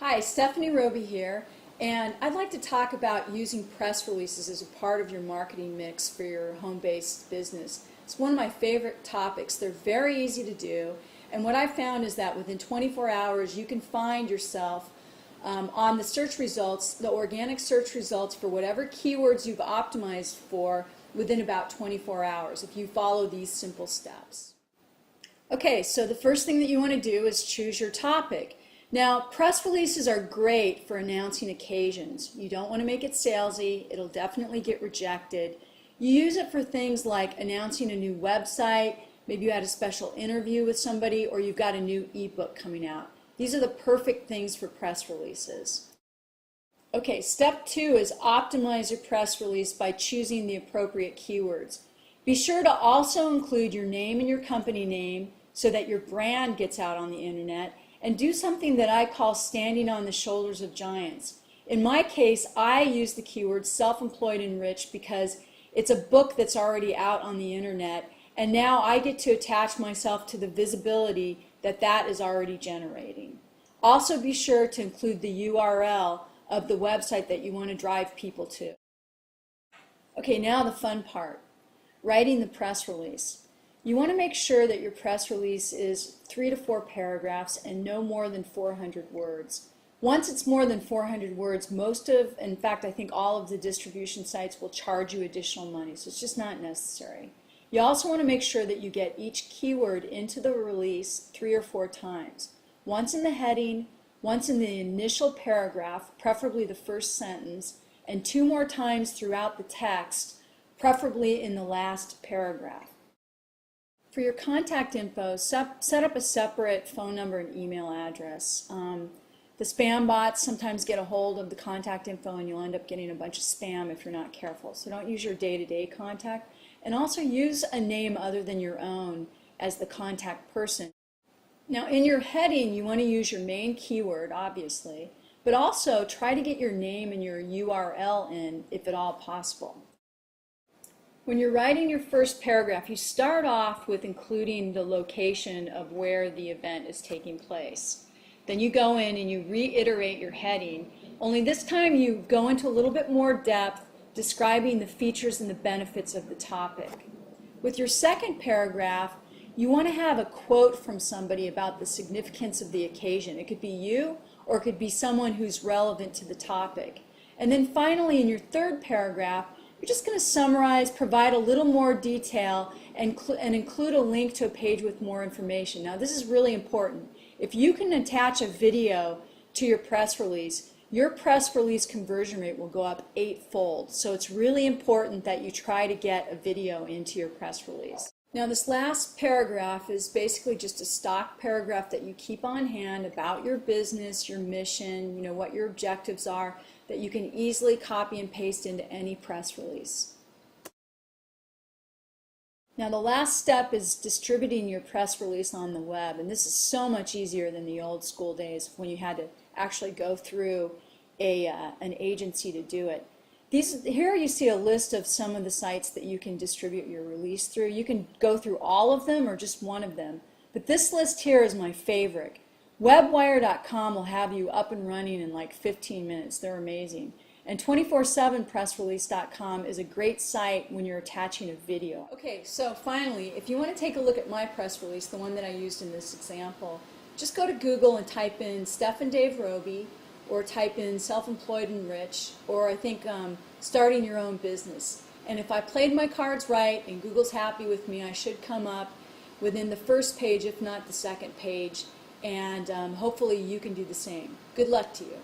Hi, Stephanie Roby here, and I'd like to talk about using press releases as a part of your marketing mix for your home-based business. It's one of my favorite topics. They're very easy to do, and what I found is that within 24 hours you can find yourself on the search results, the organic search results for whatever keywords you've optimized for within about 24 hours if you follow these simple steps. Okay, so the first thing that you want to do is choose your topic. Now, press releases are great for announcing occasions. You don't want to make it salesy. It'll definitely get rejected. You use it for things like announcing a new website, maybe you had a special interview with somebody, or you've got a new ebook coming out. These are the perfect things for press releases. Okay, step 2 is optimize your press release by choosing the appropriate keywords. Be sure to also include your name and your company name so that your brand gets out on the internet, and do something that I call standing on the shoulders of giants. In my case, I use the keyword self-employed and rich because it's a book that's already out on the internet, and now I get to attach myself to the visibility that that is already generating. Also be sure to include the URL of the website that you want to drive people to. Okay, now the fun part, writing the press release. You want to make sure that your press release is 3 to 4 paragraphs and no more than 400 words. Once it's more than 400 words, in fact, I think all of the distribution sites will charge you additional money, so it's just not necessary. You also want to make sure that you get each keyword into the release 3 or 4 times. Once in the heading, once in the initial paragraph, preferably the first sentence, and 2 more times throughout the text, preferably in the last paragraph. For your contact info, set up a separate phone number and email address. The spam bots sometimes get a hold of the contact info and you'll end up getting a bunch of spam if you're not careful. So don't use your day-to-day contact. And also use a name other than your own as the contact person. Now in your heading you want to use your main keyword, obviously, but also try to get your name and your URL in if at all possible. When you're writing your first paragraph, you start off with including the location of where the event is taking place. Then you go in and you reiterate your heading, only this time you go into a little bit more depth describing the features and the benefits of the topic. With your second paragraph, you want to have a quote from somebody about the significance of the occasion. It could be you or it could be someone who's relevant to the topic. And then finally in your third paragraph, you're just going to summarize, provide a little more detail, and include a link to a page with more information. Now this is really important. If you can attach a video to your press release, your press release conversion rate will go up 8-fold. So it's really important that you try to get a video into your press release. Now this last paragraph is basically just a stock paragraph that you keep on hand about your business, your mission, what your objectives are, that you can easily copy and paste into any press release. Now the last step is distributing your press release on the web, and this is so much easier than the old school days when you had to actually go through an agency to do it. Here you see a list of some of the sites that you can distribute your release through. You can go through all of them or just one of them, but this list here is my favorite. Webwire.com will have you up and running in like 15 minutes. They're amazing. And 247pressrelease.com is a great site when you're attaching a video. Okay, so finally, if you want to take a look at my press release, the one that I used in this example, just go to Google and type in Steph and Dave Roby, or type in self-employed and rich, or I think starting your own business. And if I played my cards right and Google's happy with me, I should come up within the first page, if not the second page, and hopefully you can do the same. Good luck to you.